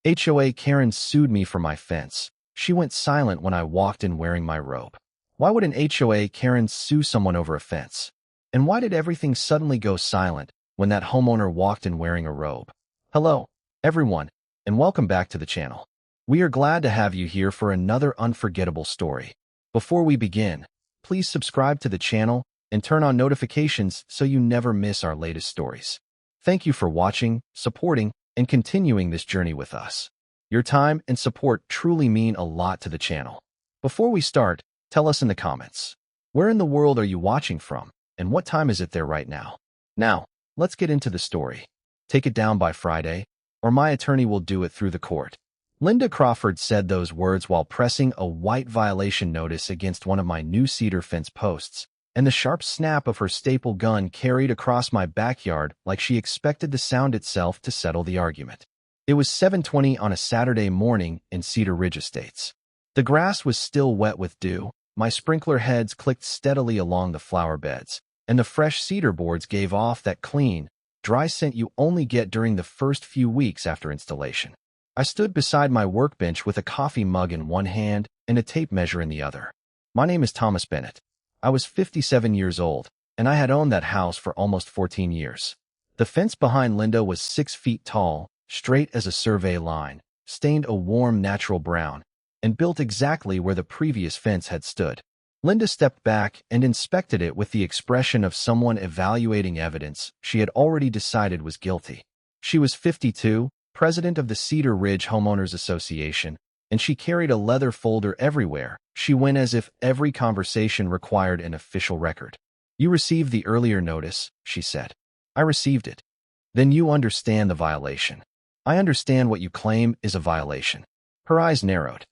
HOA Karen sued me for my fence. She went silent when I walked in wearing my robe. Why would an HOA Karen sue someone over a fence? And why did everything suddenly go silent when that homeowner walked in wearing a robe? Hello, everyone, and welcome back to the channel. We are glad to have you here for another unforgettable story. Before we begin, please subscribe to the channel and turn on notifications so you never miss our latest stories. Thank you for watching, supporting, and continuing this journey with us. Your time and support truly mean a lot to the channel. Before we start, tell us in the comments, where in the world are you watching from, and what time is it there right now? Now, let's get into the story. Take it down by Friday, or my attorney will do it through the court. Linda Crawford said those words while pressing a white violation notice against one of my new cedar fence posts, and the sharp snap of her staple gun carried across my backyard like she expected the sound itself to settle the argument. It was 7:20 on a Saturday morning in Cedar Ridge Estates. The grass was still wet with dew, my sprinkler heads clicked steadily along the flower beds, and the fresh cedar boards gave off that clean, dry scent you only get during the first few weeks after installation. I stood beside my workbench with a coffee mug in one hand and a tape measure in the other. My name is Thomas Bennett. I was 57 years old, and I had owned that house for almost 14 years. The fence behind Linda was 6 feet tall, straight as a survey line, stained a warm natural brown, and built exactly where the previous fence had stood. Linda stepped back and inspected it with the expression of someone evaluating evidence she had already decided was guilty. She was 52, president of the Cedar Ridge Homeowners Association, and she carried a leather folder everywhere. She went as if every conversation required an official record. "You received the earlier notice," she said. "I received it." "Then you understand the violation." "I understand what you claim is a violation." Her eyes narrowed.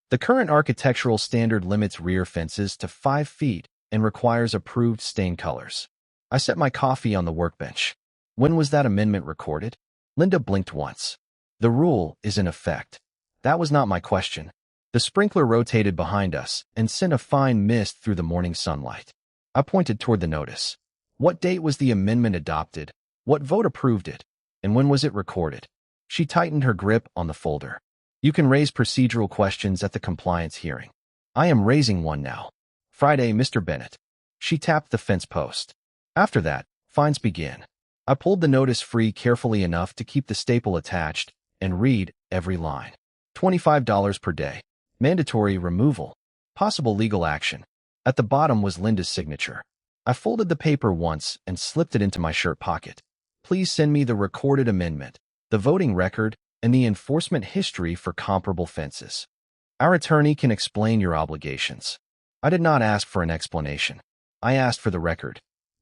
"The current architectural standard limits rear fences to 5 feet and requires approved stain colors." I set my coffee on the workbench. "When was that amendment recorded?" Linda blinked once. "The rule is in effect." That was not my question. The sprinkler rotated behind us and sent a fine mist through the morning sunlight. I pointed toward the notice. "What date was the amendment adopted? What vote approved it? And when was it recorded?" She tightened her grip on the folder. "You can raise procedural questions at the compliance hearing." "I am raising one now." "Friday, Mr. Bennett." She tapped the fence post. "After that, fines begin." I pulled the notice free carefully enough to keep the staple attached and read every line. $25 per day. Mandatory removal. Possible legal action. At the bottom was Linda's signature. I folded the paper once and slipped it into my shirt pocket. "Please send me the recorded amendment, the voting record, and the enforcement history for comparable fences. Our attorney can explain your obligations." I did not ask for an explanation. I asked for the record.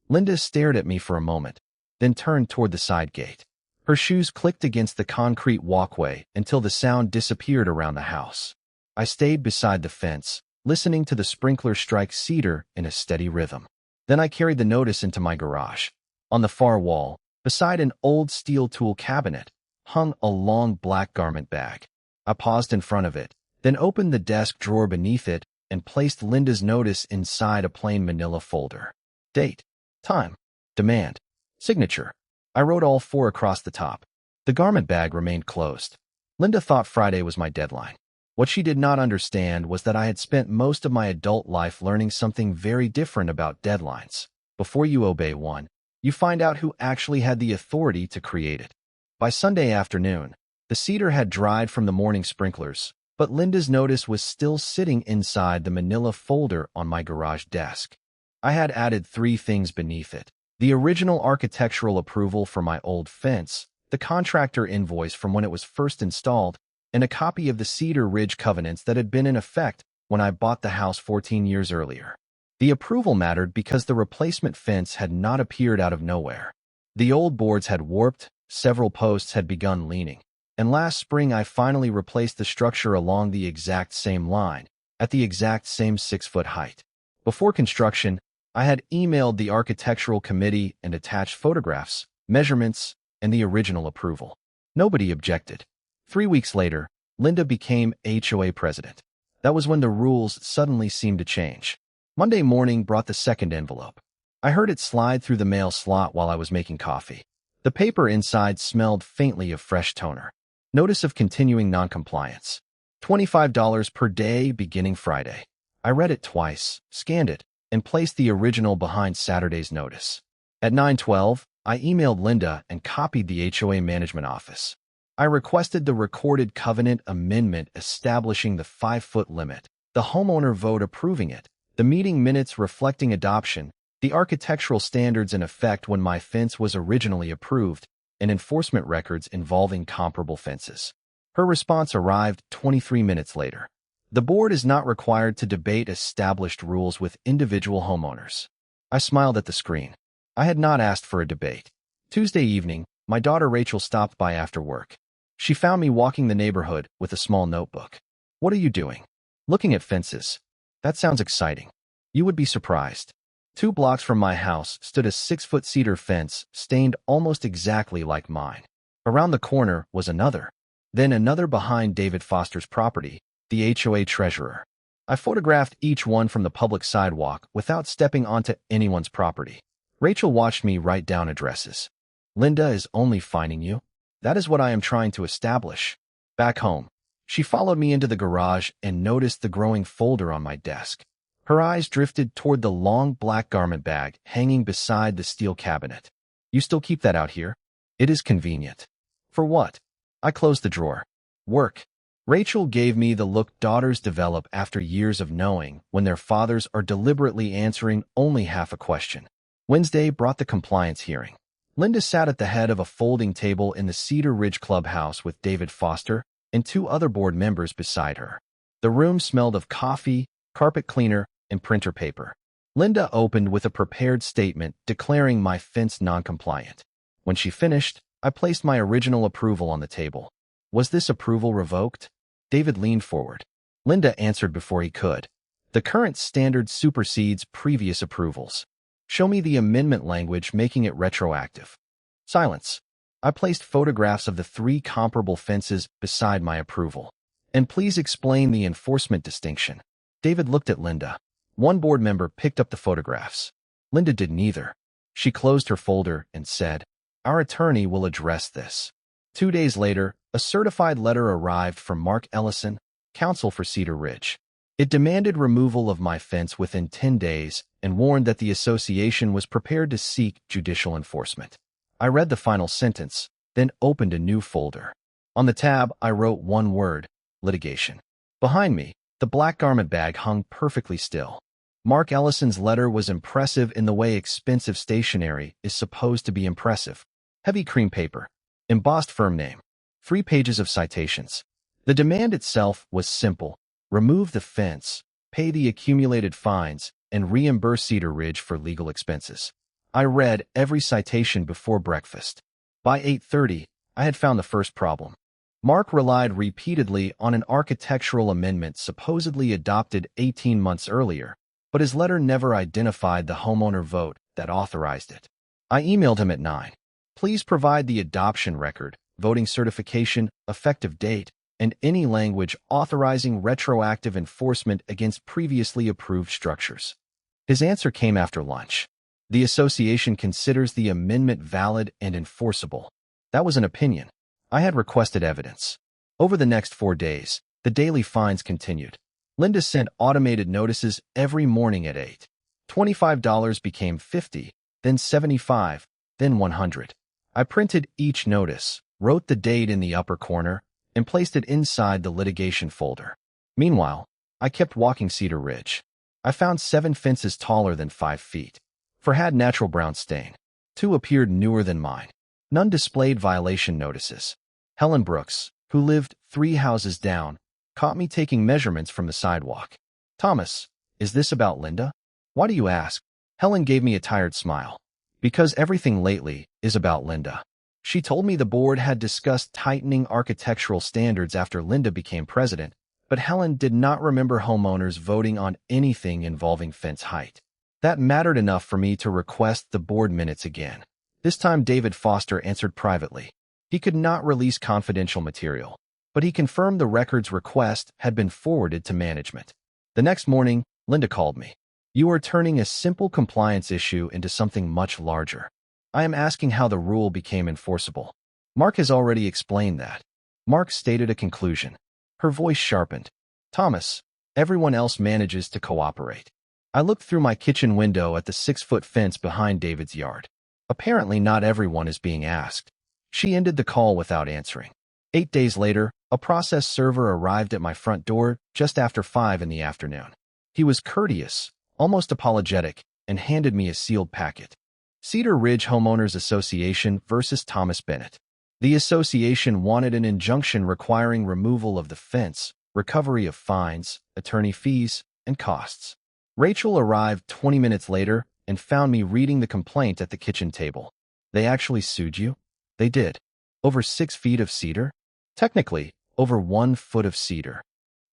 Linda stared at me for a moment, then turned toward the side gate. Her shoes clicked against the concrete walkway until the sound disappeared around the house. I stayed beside the fence, listening to the sprinkler strike cedar in a steady rhythm. Then I carried the notice into my garage. On the far wall, beside an old steel tool cabinet, hung a long black garment bag. I paused in front of it, then opened the desk drawer beneath it and placed Linda's notice inside a plain manila folder. Date, time, demand, signature. I wrote all 4 across the top. The garment bag remained closed. Linda thought Friday was my deadline. What she did not understand was that I had spent most of my adult life learning something very different about deadlines. Before you obey one, you find out who actually had the authority to create it. By Sunday afternoon, the cedar had dried from the morning sprinklers, but Linda's notice was still sitting inside the manila folder on my garage desk. I had added 3 things beneath it: the original architectural approval for my old fence, the contractor invoice from when it was first installed, and a copy of the Cedar Ridge covenants that had been in effect when I bought the house 14 years earlier. The approval mattered because the replacement fence had not appeared out of nowhere. The old boards had warped, several posts had begun leaning, and last spring I finally replaced the structure along the exact same line, at the exact same 6-foot height. Before construction, I had emailed the architectural committee and attached photographs, measurements, and the original approval. Nobody objected. 3 weeks later, Linda became HOA president. That was when the rules suddenly seemed to change. Monday morning brought the second envelope. I heard it slide through the mail slot while I was making coffee. The paper inside smelled faintly of fresh toner. Notice of continuing noncompliance. $25 per day beginning Friday. I read it twice, scanned it, and placed the original behind Saturday's notice. At 9:12, I emailed Linda and copied the HOA management office. I requested the recorded covenant amendment establishing the 5-foot limit, the homeowner vote approving it, the meeting minutes reflecting adoption, the architectural standards in effect when my fence was originally approved, and enforcement records involving comparable fences. Her response arrived 23 minutes later. The board is not required to debate established rules with individual homeowners. I smiled at the screen. I had not asked for a debate. Tuesday evening, my daughter Rachel stopped by after work. She found me walking the neighborhood with a small notebook. "What are you doing?" "Looking at fences." "That sounds exciting." "You would be surprised." 2 blocks from my house stood a 6-foot cedar fence stained almost exactly like mine. Around the corner was another. Then another behind David Foster's property, the HOA treasurer. I photographed each one from the public sidewalk without stepping onto anyone's property. Rachel watched me write down addresses. "Linda is only finding you. That is what I am trying to establish." Back home, she followed me into the garage and noticed the growing folder on my desk. Her eyes drifted toward the long black garment bag hanging beside the steel cabinet. "You still keep that out here?" "It is convenient." "For what?" I closed the drawer. "Work." Rachel gave me the look daughters develop after years of knowing when their fathers are deliberately answering only half a question. Wednesday brought the compliance hearing. Linda sat at the head of a folding table in the Cedar Ridge clubhouse with David Foster and 2 other board members beside her. The room smelled of coffee, carpet cleaner, and printer paper. Linda opened with a prepared statement declaring my fence non-compliant. When she finished, I placed my original approval on the table. "Was this approval revoked?" David leaned forward. Linda answered before he could. "The current standard supersedes previous approvals. Show me the amendment language making it retroactive." Silence. I placed photographs of the 3 comparable fences beside my approval. "And please explain the enforcement distinction." David looked at Linda. One board member picked up the photographs. Linda did neither. She closed her folder and said, "Our attorney will address this." 2 days later, a certified letter arrived from Mark Ellison, counsel for Cedar Ridge. It demanded removal of my fence within 10 days and warned that the association was prepared to seek judicial enforcement. I read the final sentence, then opened a new folder. On the tab, I wrote one word: litigation. Behind me, the black garment bag hung perfectly still. Mark Ellison's letter was impressive in the way expensive stationery is supposed to be impressive. Heavy cream paper, embossed firm name, 3 pages of citations. The demand itself was simple: remove the fence, pay the accumulated fines, and reimburse Cedar Ridge for legal expenses. I read every citation before breakfast. By 8:30, I had found the first problem. Mark relied repeatedly on an architectural amendment supposedly adopted 18 months earlier, but his letter never identified the homeowner vote that authorized it. I emailed him at 9. "Please provide the adoption record, voting certification, effective date, and any language authorizing retroactive enforcement against previously approved structures." His answer came after lunch. "The association considers the amendment valid and enforceable." That was an opinion. I had requested evidence. Over the next 4 days, the daily fines continued. Linda sent automated notices every morning at 8. $25 became 50, then 75, then 100. I printed each notice, wrote the date in the upper corner, and placed it inside the litigation folder. Meanwhile, I kept walking Cedar Ridge. I found 7 fences taller than 5 feet. 4 had natural brown stain. 2 appeared newer than mine. None displayed violation notices. Helen Brooks, who lived 3 houses down, caught me taking measurements from the sidewalk. "Thomas, is this about Linda?" "Why do you ask?" Helen gave me a tired smile. "Because everything lately is about Linda." She told me the board had discussed tightening architectural standards after Linda became president, but Helen did not remember homeowners voting on anything involving fence height. That mattered enough for me to request the board minutes again. This time David Foster answered privately. He could not release confidential material, but he confirmed the record's request had been forwarded to management. The next morning, Linda called me. "You are turning a simple compliance issue into something much larger. I am asking how the rule became enforceable." Mark has already explained that. Mark stated a conclusion. Her voice sharpened. Thomas, everyone else manages to cooperate. I looked through my kitchen window at the 6-foot fence behind David's yard. Apparently not everyone is being asked. She ended the call without answering. 8 days later, a process server arrived at my front door just after 5 in the afternoon. He was courteous, almost apologetic, and handed me a sealed packet. Cedar Ridge Homeowners Association versus Thomas Bennett. The association wanted an injunction requiring removal of the fence, recovery of fines, attorney fees, and costs. Rachel arrived 20 minutes later and found me reading the complaint at the kitchen table. They actually sued you? They did. Over 6 feet of cedar? Technically, over 1 foot of cedar.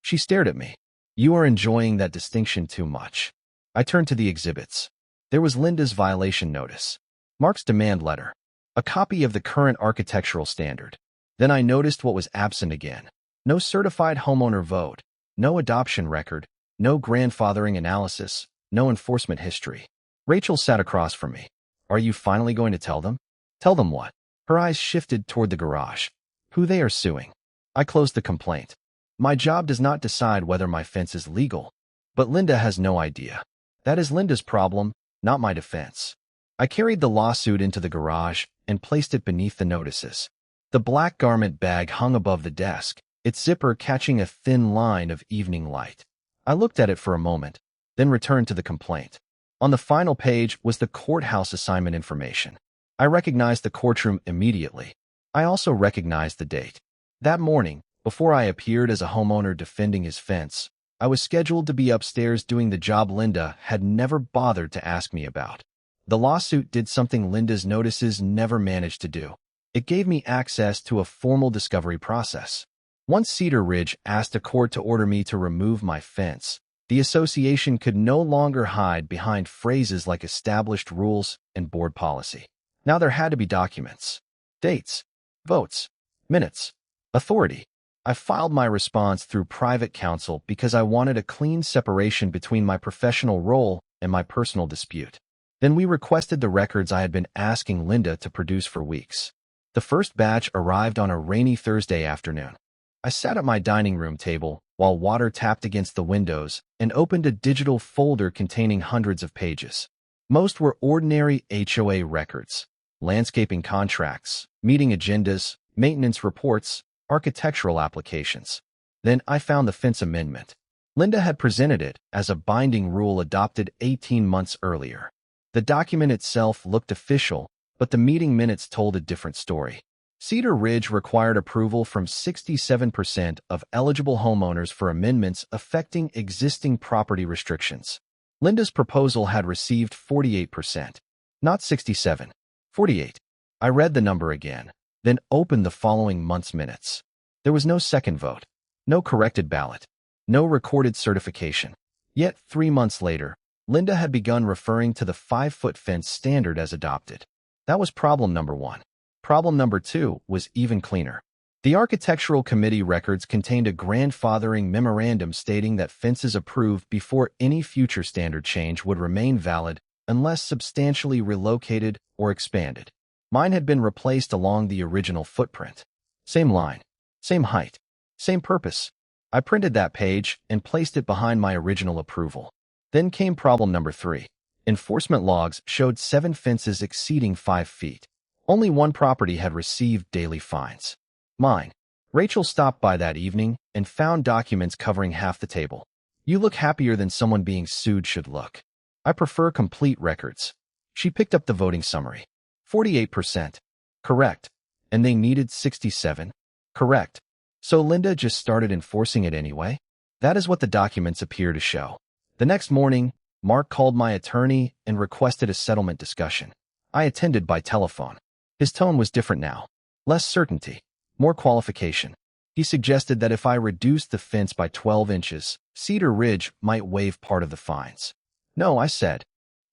She stared at me. You are enjoying that distinction too much. I turned to the exhibits. There was Linda's violation notice, Mark's demand letter, a copy of the current architectural standard. Then I noticed what was absent again. No certified homeowner vote, no adoption record, no grandfathering analysis, no enforcement history. Rachel sat across from me. Are you finally going to tell them? Tell them what? Her eyes shifted toward the garage. Who they are suing. I closed the complaint. My job does not decide whether my fence is legal. But Linda has no idea. That is Linda's problem, not my defense. I carried the lawsuit into the garage and placed it beneath the notices. The black garment bag hung above the desk, its zipper catching a thin line of evening light. I looked at it for a moment, then returned to the complaint. On the final page was the courthouse assignment information. I recognized the courtroom immediately. I also recognized the date. That morning, before I appeared as a homeowner defending his fence, I was scheduled to be upstairs doing the job Linda had never bothered to ask me about. The lawsuit did something Linda's notices never managed to do. It gave me access to a formal discovery process. Once Cedar Ridge asked a court to order me to remove my fence, the association could no longer hide behind phrases like established rules and board policy. Now there had to be documents, dates, votes, minutes, authority. I filed my response through private counsel because I wanted a clean separation between my professional role and my personal dispute. Then we requested the records I had been asking Linda to produce for weeks. The first batch arrived on a rainy Thursday afternoon. I sat at my dining room table while water tapped against the windows and opened a digital folder containing hundreds of pages. Most were ordinary HOA records, landscaping contracts, meeting agendas, maintenance reports, architectural applications. Then I found the fence amendment. Linda had presented it as a binding rule adopted 18 months earlier. The document itself looked official, but the meeting minutes told a different story. Cedar Ridge required approval from 67% of eligible homeowners for amendments affecting existing property restrictions. Linda's proposal had received 48%, not 67, 48. I read the number again, then opened the following month's minutes. There was no second vote, no corrected ballot, no recorded certification. Yet 3 months later, Linda had begun referring to the 5-foot fence standard as adopted. That was problem number 1. Problem number 2 was even cleaner. The Architectural Committee records contained a grandfathering memorandum stating that fences approved before any future standard change would remain valid unless substantially relocated or expanded. Mine had been replaced along the original footprint. Same line, same height, same purpose. I printed that page and placed it behind my original approval. Then came problem number 3. Enforcement logs showed 7 fences exceeding 5 feet. Only 1 property had received daily fines. Mine. Rachel stopped by that evening and found documents covering half the table. You look happier than someone being sued should look. I prefer complete records. She picked up the voting summary. 48%. Correct. And they needed 67. Correct. So Linda just started enforcing it anyway? That is what the documents appear to show. The next morning, Mark called my attorney and requested a settlement discussion. I attended by telephone. His tone was different now. Less certainty, more qualification. He suggested that if I reduced the fence by 12 inches, Cedar Ridge might waive part of the fines. No, I said.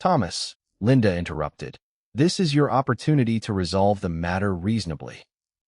Thomas, Linda interrupted. This is your opportunity to resolve the matter reasonably.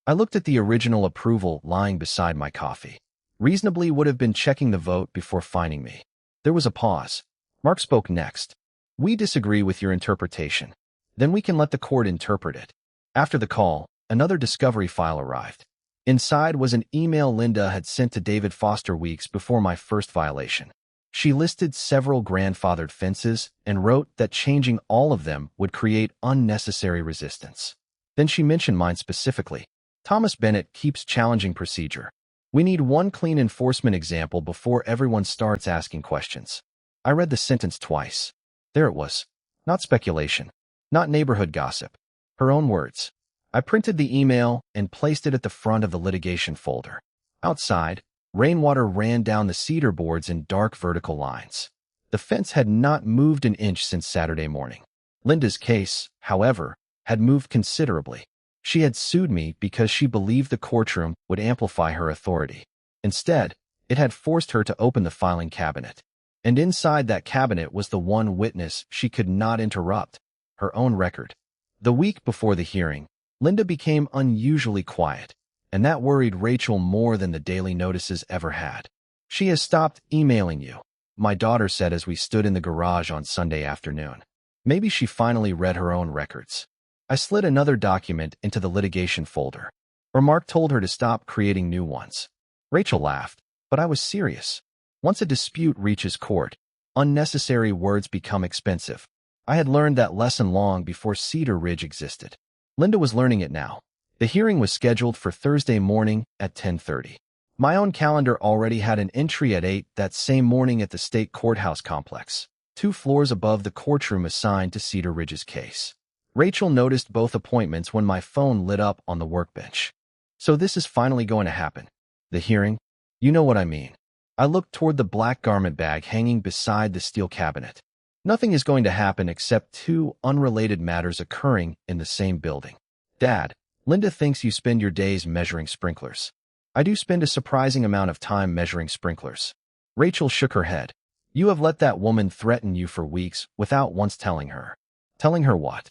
I looked at the original approval lying beside my coffee. Reasonably would have been checking the vote before fining me. There was a pause. Mark spoke next. We disagree with your interpretation. Then we can let the court interpret it. After the call, another discovery file arrived. Inside was an email Linda had sent to David Foster weeks before my first violation. She listed several grandfathered fences and wrote that changing all of them would create unnecessary resistance. Then she mentioned mine specifically. Thomas Bennett keeps challenging procedure. We need one clean enforcement example before everyone starts asking questions. I read the sentence twice. There it was. Not speculation. Not neighborhood gossip. Her own words. I printed the email and placed it at the front of the litigation folder. Outside, rainwater ran down the cedar boards in dark vertical lines. The fence had not moved an inch since Saturday morning. Linda's case, however, had moved considerably. She had sued me because she believed the courtroom would amplify her authority. Instead, it had forced her to open the filing cabinet. And inside that cabinet was the one witness she could not interrupt, her own record. The week before the hearing, Linda became unusually quiet, and that worried Rachel more than the daily notices ever had. She has stopped emailing you, my daughter said as we stood in the garage on Sunday afternoon. Maybe she finally read her own records. I slid another document into the litigation folder. Or Mark told her to stop creating new ones. Rachel laughed, but I was serious. Once a dispute reaches court, unnecessary words become expensive. I had learned that lesson long before Cedar Ridge existed. Linda was learning it now. The hearing was scheduled for Thursday morning at 10:30. My own calendar already had an entry at 8 that same morning at the state courthouse complex, 2 floors above the courtroom assigned to Cedar Ridge's case. Rachel noticed both appointments when my phone lit up on the workbench. So this is finally going to happen. The hearing? You know what I mean. I looked toward the black garment bag hanging beside the steel cabinet. Nothing is going to happen except 2 unrelated matters occurring in the same building. Dad, Linda thinks you spend your days measuring sprinklers. I do spend a surprising amount of time measuring sprinklers. Rachel shook her head. You have let that woman threaten you for weeks without once telling her. Telling her what?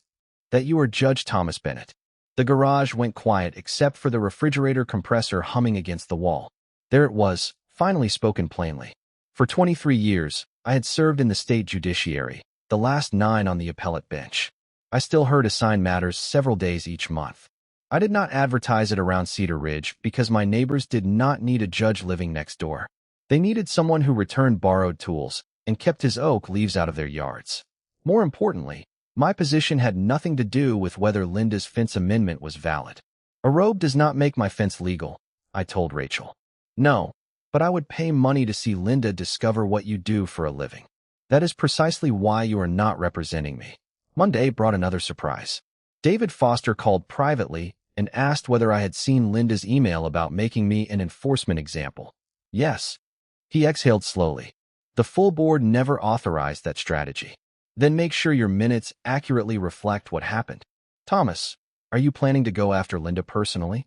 That you are Judge Thomas Bennett. The garage went quiet except for the refrigerator compressor humming against the wall. There it was, finally spoken plainly. For 23 years, I had served in the state judiciary, the last 9 on the appellate bench. I still heard assigned matters several days each month. I did not advertise it around Cedar Ridge because my neighbors did not need a judge living next door. They needed someone who returned borrowed tools and kept his oak leaves out of their yards. More importantly, my position had nothing to do with whether Linda's fence amendment was valid. A robe does not make my fence legal, I told Rachel. No, but I would pay money to see Linda discover what you do for a living. That is precisely why you are not representing me. Monday brought another surprise. David Foster called privately and asked whether I had seen Linda's email about making me an enforcement example. Yes. He exhaled slowly. The full board never authorized that strategy. Then make sure your minutes accurately reflect what happened. Thomas, are you planning to go after Linda personally?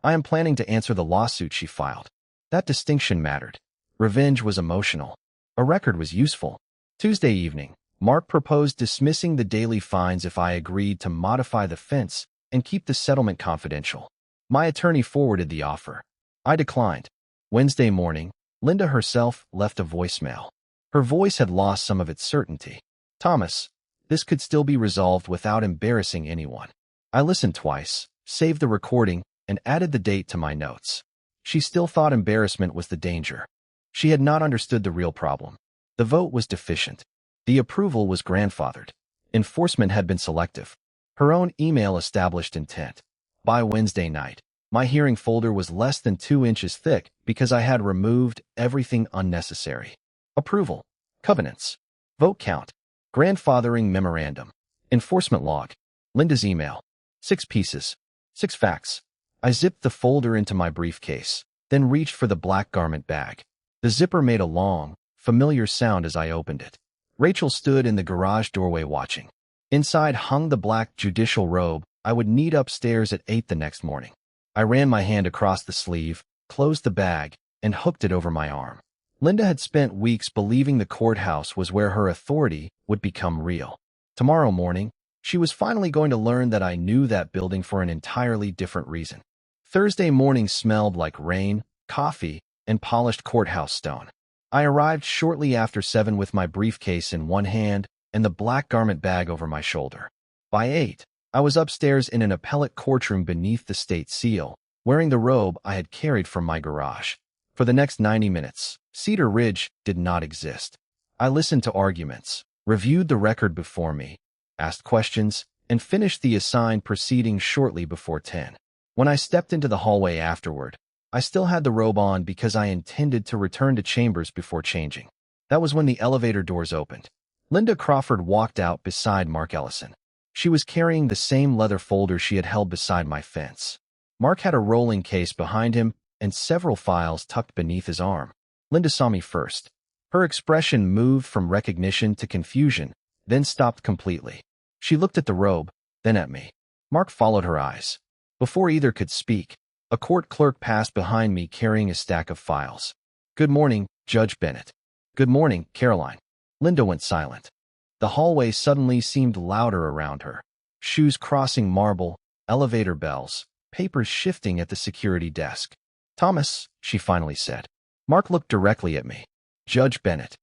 I am planning to answer the lawsuit she filed. That distinction mattered. Revenge was emotional. A record was useful. Tuesday evening, Mark proposed dismissing the daily fines if I agreed to modify the fence and keep the settlement confidential. My attorney forwarded the offer. I declined. Wednesday morning, Linda herself left a voicemail. Her voice had lost some of its certainty. Thomas, this could still be resolved without embarrassing anyone. I listened twice, saved the recording, and added the date to my notes. She still thought embarrassment was the danger. She had not understood the real problem. The vote was deficient. The approval was grandfathered. Enforcement had been selective. Her own email established intent. By Wednesday night, my hearing folder was less than 2 inches thick because I had removed everything unnecessary. Approval. Covenants. Vote count. Grandfathering memorandum. Enforcement log. Linda's email. 6 pieces. 6 facts. I zipped the folder into my briefcase, then reached for the black garment bag. The zipper made a long, familiar sound as I opened it. Rachel stood in the garage doorway watching. Inside hung the black judicial robe I would need upstairs at 8 the next morning. I ran my hand across the sleeve, closed the bag, and hooked it over my arm. Linda had spent weeks believing the courthouse was where her authority would become real. Tomorrow morning, she was finally going to learn that I knew that building for an entirely different reason. Thursday morning smelled like rain, coffee, and polished courthouse stone. I arrived shortly after 7 with my briefcase in one hand and the black garment bag over my shoulder. By 8, I was upstairs in an appellate courtroom beneath the state seal, wearing the robe I had carried from my garage. For the next 90 minutes, Cedar Ridge did not exist. I listened to arguments, reviewed the record before me, asked questions, and finished the assigned proceedings shortly before 10. When I stepped into the hallway afterward, I still had the robe on because I intended to return to chambers before changing. That was when the elevator doors opened. Linda Crawford walked out beside Mark Ellison. She was carrying the same leather folder she had held beside my fence. Mark had a rolling case behind him and several files tucked beneath his arm. Linda saw me first. Her expression moved from recognition to confusion, then stopped completely. She looked at the robe, then at me. Mark followed her eyes. Before either could speak, a court clerk passed behind me carrying a stack of files. "Good morning, Judge Bennett." "Good morning, Caroline." Linda went silent. The hallway suddenly seemed louder around her. Shoes crossing marble, elevator bells, papers shifting at the security desk. "Thomas," she finally said. Mark looked directly at me. "Judge Bennett."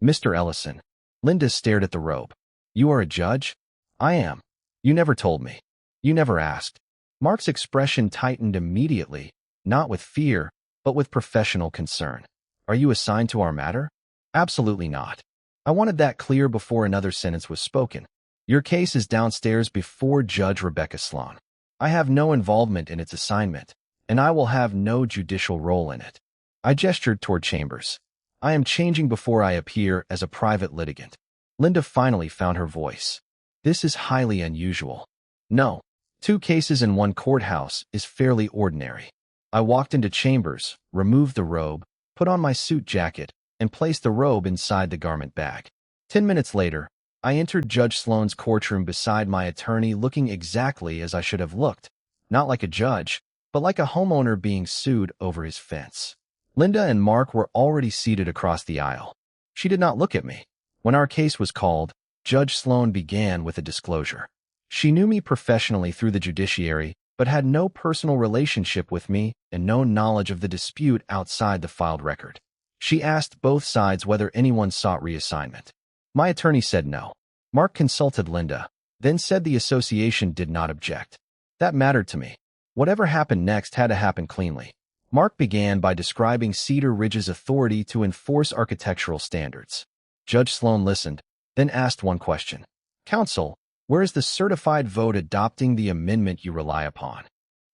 "Mr. Ellison." Linda stared at the robe. "You are a judge?" "I am." "You never told me." "You never asked." Mark's expression tightened immediately, not with fear, but with professional concern. "Are you assigned to our matter?" "Absolutely not." I wanted that clear before another sentence was spoken. "Your case is downstairs before Judge Rebecca Sloan. I have no involvement in its assignment, and I will have no judicial role in it." I gestured toward chambers. "I am changing before I appear as a private litigant." Linda finally found her voice. "This is highly unusual." "No. 2 cases in 1 courthouse is fairly ordinary." I walked into chambers, removed the robe, put on my suit jacket, and placed the robe inside the garment bag. 10 minutes later, I entered Judge Sloan's courtroom beside my attorney looking exactly as I should have looked, not like a judge, but like a homeowner being sued over his fence. Linda and Mark were already seated across the aisle. She did not look at me. When our case was called, Judge Sloan began with a disclosure. She knew me professionally through the judiciary, but had no personal relationship with me and no knowledge of the dispute outside the filed record. She asked both sides whether anyone sought reassignment. My attorney said no. Mark consulted Linda, then said the association did not object. That mattered to me. Whatever happened next had to happen cleanly. Mark began by describing Cedar Ridge's authority to enforce architectural standards. Judge Sloan listened, then asked one question. "Counsel, where is the certified vote adopting the amendment you rely upon?"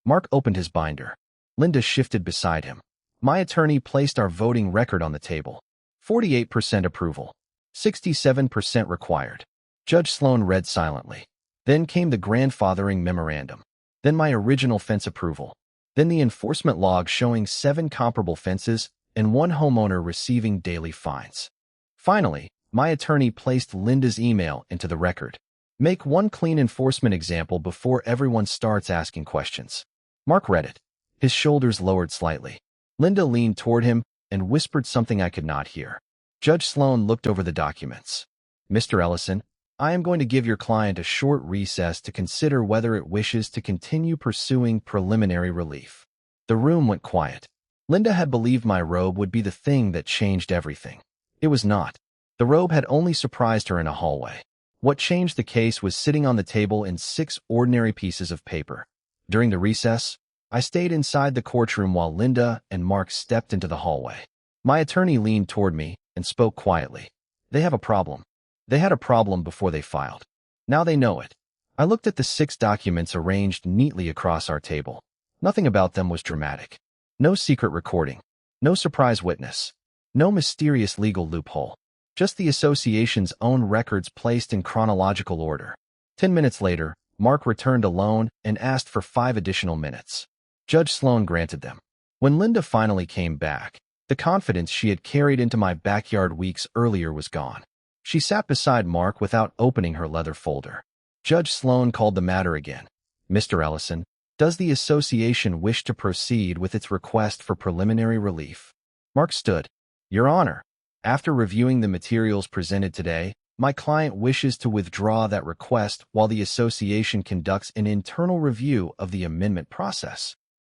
Mark opened his binder. Linda shifted beside him. My attorney placed our voting record on the table. 48% approval. 67% required. Judge Sloan read silently. Then came the grandfathering memorandum. Then my original fence approval. Then the enforcement log showing 7 comparable fences and 1 homeowner receiving daily fines. Finally, my attorney placed Linda's email into the record. "Make 1 clean enforcement example before everyone starts asking questions." Mark read it. His shoulders lowered slightly. Linda leaned toward him and whispered something I could not hear. Judge Sloan looked over the documents. "Mr. Ellison, I am going to give your client a short recess to consider whether it wishes to continue pursuing preliminary relief." The room went quiet. Linda had believed my robe would be the thing that changed everything. It was not. The robe had only surprised her in a hallway. What changed the case was sitting on the table in 6 ordinary pieces of paper. During the recess, I stayed inside the courtroom while Linda and Mark stepped into the hallway. My attorney leaned toward me and spoke quietly. "They have a problem. They had a problem before they filed. Now they know it." I looked at the 6 documents arranged neatly across our table. Nothing about them was dramatic. No secret recording. No surprise witness. No mysterious legal loophole. Just the association's own records placed in chronological order. 10 minutes later, Mark returned alone and asked for 5 additional minutes. Judge Sloan granted them. When Linda finally came back, the confidence she had carried into my backyard weeks earlier was gone. She sat beside Mark without opening her leather folder. Judge Sloan called the matter again. "Mr. Ellison, does the association wish to proceed with its request for preliminary relief?" Mark stood. "Your Honor, after reviewing the materials presented today, my client wishes to withdraw that request while the association conducts an internal review of the amendment process."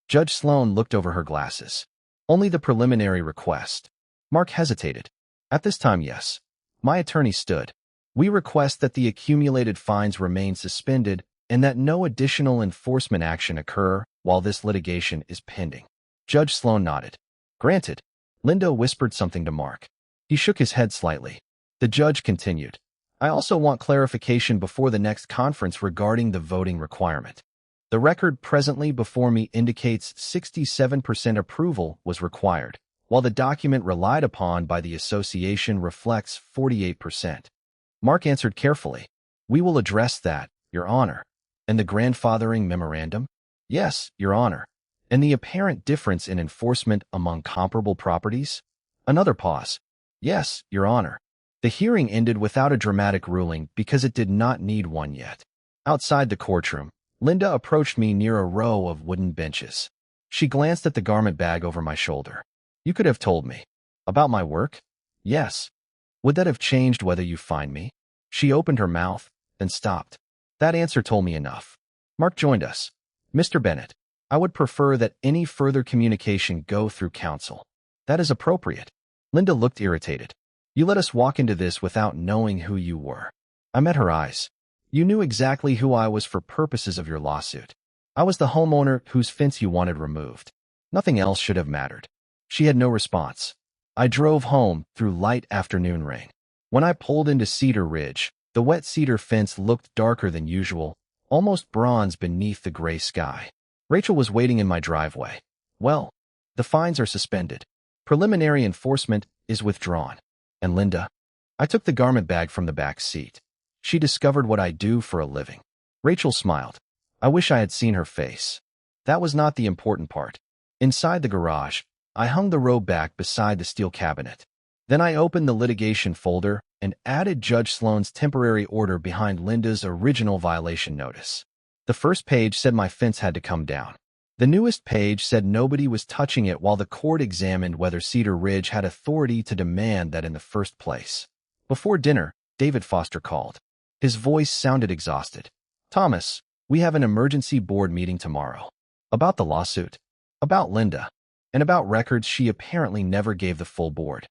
Judge Sloan looked over her glasses. "Only the preliminary request." Mark hesitated. "At this time, yes." My attorney stood. "We request that the accumulated fines remain suspended and that no additional enforcement action occur while this litigation is pending. Judge Sloan nodded. Granted. Linda whispered something to Mark. He shook his head slightly. The judge continued. I also want clarification before the next conference regarding the voting requirement. The record presently before me indicates 67% approval was required, while the document relied upon by the association reflects 48%. Mark answered carefully. We will address that, Your Honor. And the grandfathering memorandum? Yes, Your Honor. And the apparent difference in enforcement among comparable properties? Another pause. Yes, Your Honor. The hearing ended without a dramatic ruling because it did not need one yet. Outside the courtroom, Linda approached me near a row of wooden benches. She glanced at the garment bag over my shoulder. You could have told me. About my work? Yes. Would that have changed whether you find me? She opened her mouth, then stopped. That answer told me enough. Mark joined us. Mr. Bennett, I would prefer that any further communication go through counsel. That is appropriate. Linda looked irritated. You let us walk into this without knowing who you were. I met her eyes. You knew exactly who I was for purposes of your lawsuit. I was the homeowner whose fence you wanted removed. Nothing else should have mattered. She had no response. I drove home through light afternoon rain. When I pulled into Cedar Ridge, the wet cedar fence looked darker than usual, almost bronze beneath the gray sky. Rachel was waiting in my driveway. Well, the fines are suspended. Preliminary enforcement is withdrawn. And Linda? I took the garment bag from the back seat. She discovered what I do for a living. Rachel smiled. I wish I had seen her face. That was not the important part. Inside the garage, I hung the robe back beside the steel cabinet. Then I opened the litigation folder and added Judge Sloan's temporary order behind Linda's original violation notice. The first page said my fence had to come down. The newest page said nobody was touching it while the court examined whether Cedar Ridge had authority to demand that in the first place. Before dinner, David Foster called. His voice sounded exhausted. Thomas, we have an emergency board meeting tomorrow. About the lawsuit. About Linda. And about records she apparently never gave the full board.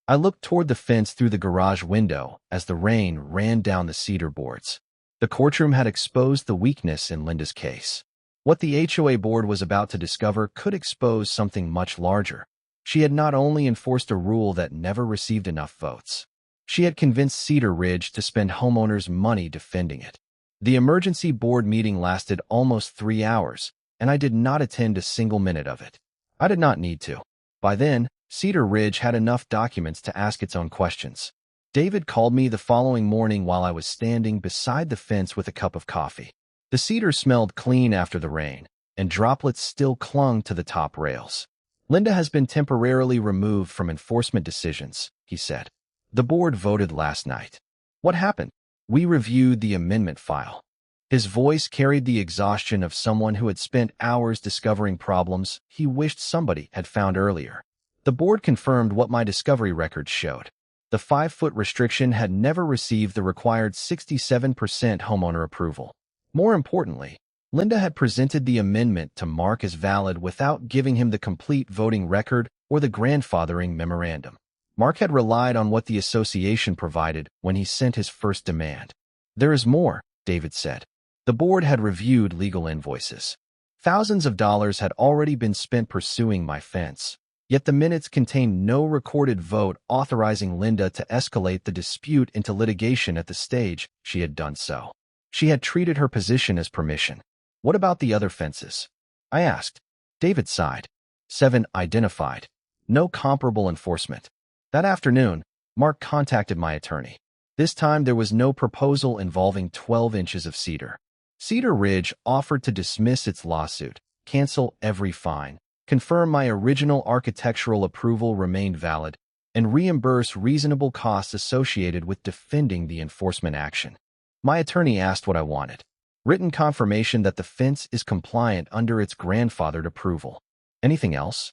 I looked toward the fence through the garage window as the rain ran down the cedar boards. The courtroom had exposed the weakness in Linda's case. What the HOA board was about to discover could expose something much larger. She had not only enforced a rule that never received enough votes. She had convinced Cedar Ridge to spend homeowners' money defending it. The emergency board meeting lasted almost 3 hours, and I did not attend a single minute of it. I did not need to. By then, Cedar Ridge had enough documents to ask its own questions. David called me the following morning while I was standing beside the fence with a cup of coffee. The cedar smelled clean after the rain, and droplets still clung to the top rails. Linda has been temporarily removed from enforcement decisions, he said. The board voted last night. What happened? We reviewed the amendment file. His voice carried the exhaustion of someone who had spent hours discovering problems he wished somebody had found earlier. The board confirmed what my discovery records showed. The 5-foot restriction had never received the required 67% homeowner approval. More importantly, Linda had presented the amendment to Mark as valid without giving him the complete voting record or the grandfathering memorandum. Mark had relied on what the association provided when he sent his first demand. There is more, David said. The board had reviewed legal invoices. Thousands of dollars had already been spent pursuing my fence, yet the minutes contained no recorded vote authorizing Linda to escalate the dispute into litigation at the stage she had done so. She had treated her position as permission. What about the other fences? I asked. David sighed. 7 identified. No comparable enforcement. That afternoon, Mark contacted my attorney. This time there was no proposal involving 12 inches of cedar. Cedar Ridge offered to dismiss its lawsuit, cancel every fine, confirm my original architectural approval remained valid, and reimburse reasonable costs associated with defending the enforcement action. My attorney asked what I wanted. Written confirmation that the fence is compliant under its grandfathered approval. Anything else?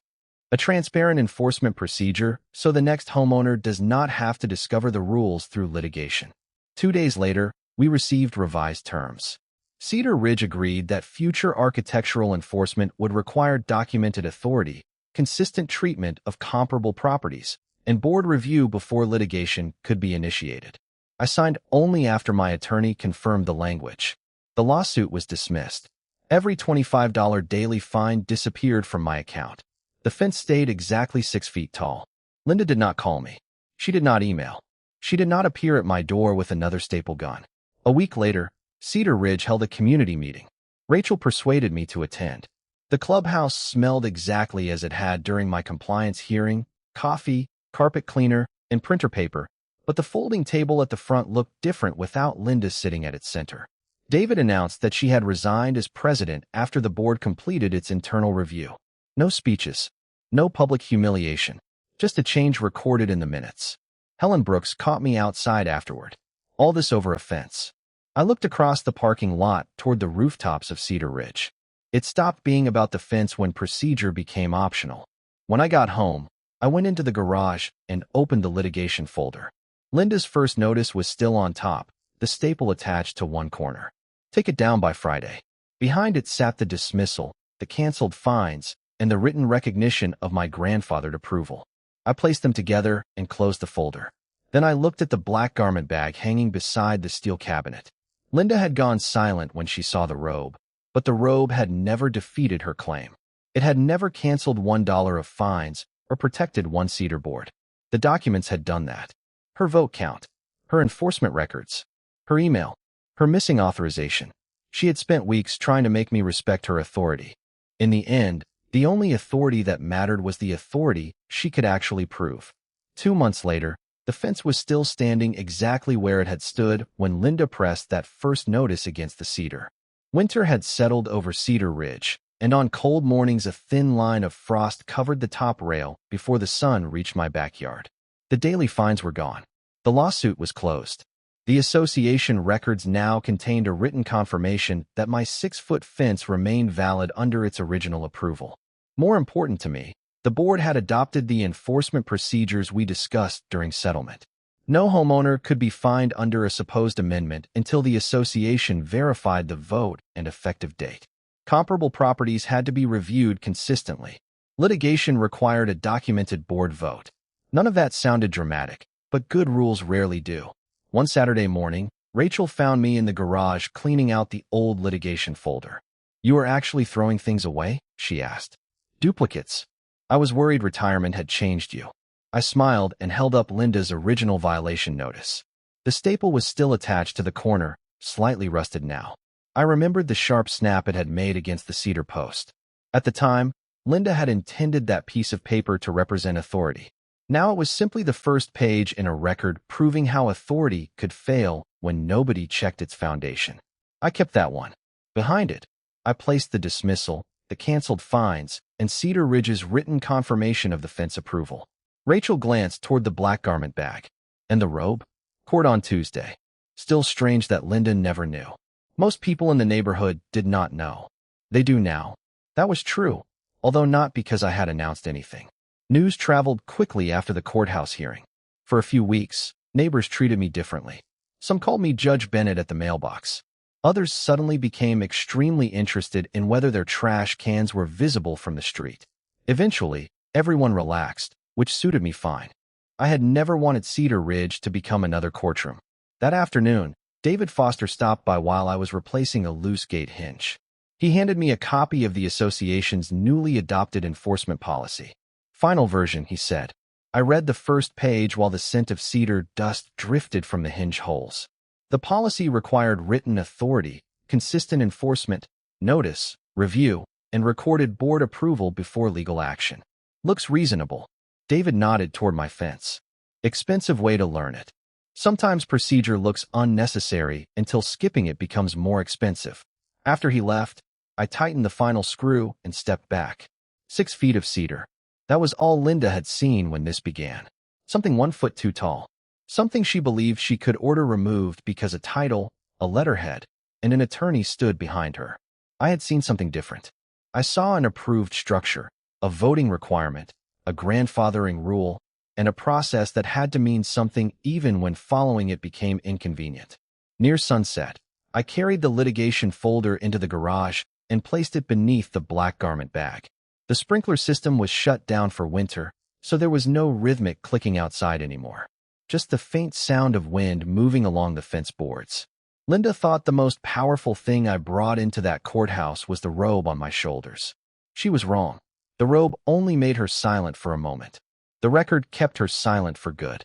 A transparent enforcement procedure so the next homeowner does not have to discover the rules through litigation. 2 days later, we received revised terms. Cedar Ridge agreed that future architectural enforcement would require documented authority, consistent treatment of comparable properties, and board review before litigation could be initiated. I signed only after my attorney confirmed the language. The lawsuit was dismissed. Every $25 daily fine disappeared from my account. The fence stayed exactly 6 feet tall. Linda did not call me. She did not email. She did not appear at my door with another staple gun. A week later, Cedar Ridge held a community meeting. Rachel persuaded me to attend. The clubhouse smelled exactly as it had during my compliance hearing: coffee, carpet cleaner, and printer paper, but the folding table at the front looked different without Linda sitting at its center. David announced that she had resigned as president after the board completed its internal review. No speeches, no public humiliation, just a change recorded in the minutes. Helen Brooks caught me outside afterward. All this over a fence. I looked across the parking lot toward the rooftops of Cedar Ridge. It stopped being about the fence when procedure became optional. When I got home, I went into the garage and opened the litigation folder. Linda's first notice was still on top, the staple attached to one corner. Take it down by Friday. Behind it sat the dismissal, the canceled fines, and the written recognition of my grandfathered approval. I placed them together and closed the folder. Then I looked at the black garment bag hanging beside the steel cabinet. Linda had gone silent when she saw the robe, but the robe had never defeated her claim. It had never canceled $1 of fines or protected one cedar board. The documents had done that. Her vote count, her enforcement records, her email, her missing authorization. She had spent weeks trying to make me respect her authority. In the end, the only authority that mattered was the authority she could actually prove. 2 months later, the fence was still standing exactly where it had stood when Linda pressed that first notice against the cedar. Winter had settled over Cedar Ridge, and on cold mornings a thin line of frost covered the top rail before the sun reached my backyard. The daily fines were gone. The lawsuit was closed. The association records now contained a written confirmation that my 6-foot fence remained valid under its original approval. More important to me, the board had adopted the enforcement procedures we discussed during settlement. No homeowner could be fined under a supposed amendment until the association verified the vote and effective date. Comparable properties had to be reviewed consistently. Litigation required a documented board vote. None of that sounded dramatic, but good rules rarely do. One Saturday morning, Rachel found me in the garage cleaning out the old litigation folder. "You are actually throwing things away?" she asked. "Duplicates." I was worried retirement had changed you. I smiled and held up Linda's original violation notice. The staple was still attached to the corner, slightly rusted now. I remembered the sharp snap it had made against the cedar post. At the time, Linda had intended that piece of paper to represent authority. Now it was simply the first page in a record proving how authority could fail when nobody checked its foundation. I kept that one. Behind it, I placed the dismissal, the canceled fines, and Cedar Ridge's written confirmation of the fence approval. Rachel glanced toward the black garment bag. And the robe? Court on Tuesday. Still strange that Linda never knew. Most people in the neighborhood did not know. They do now. That was true, although not because I had announced anything. News traveled quickly after the courthouse hearing. For a few weeks, neighbors treated me differently. Some called me Judge Bennett at the mailbox. Others suddenly became extremely interested in whether their trash cans were visible from the street. Eventually, everyone relaxed, which suited me fine. I had never wanted Cedar Ridge to become another courtroom. That afternoon, David Foster stopped by while I was replacing a loose gate hinge. He handed me a copy of the association's newly adopted enforcement policy. "Final version," he said. I read the first page while the scent of cedar dust drifted from the hinge holes. The policy required written authority, consistent enforcement, notice, review, and recorded board approval before legal action. "Looks reasonable." David nodded toward my fence. "Expensive way to learn it. Sometimes procedure looks unnecessary until skipping it becomes more expensive." After he left, I tightened the final screw and stepped back. 6 feet of cedar. That was all Linda had seen when this began. Something 1 foot too tall. Something she believed she could order removed because a title, a letterhead, and an attorney stood behind her. I had seen something different. I saw an approved structure, a voting requirement, a grandfathering rule, and a process that had to mean something even when following it became inconvenient. Near sunset, I carried the litigation folder into the garage and placed it beneath the black garment bag. The sprinkler system was shut down for winter, so there was no rhythmic clicking outside anymore. Just the faint sound of wind moving along the fence boards. Linda thought the most powerful thing I brought into that courthouse was the robe on my shoulders. She was wrong. The robe only made her silent for a moment. The record kept her silent for good.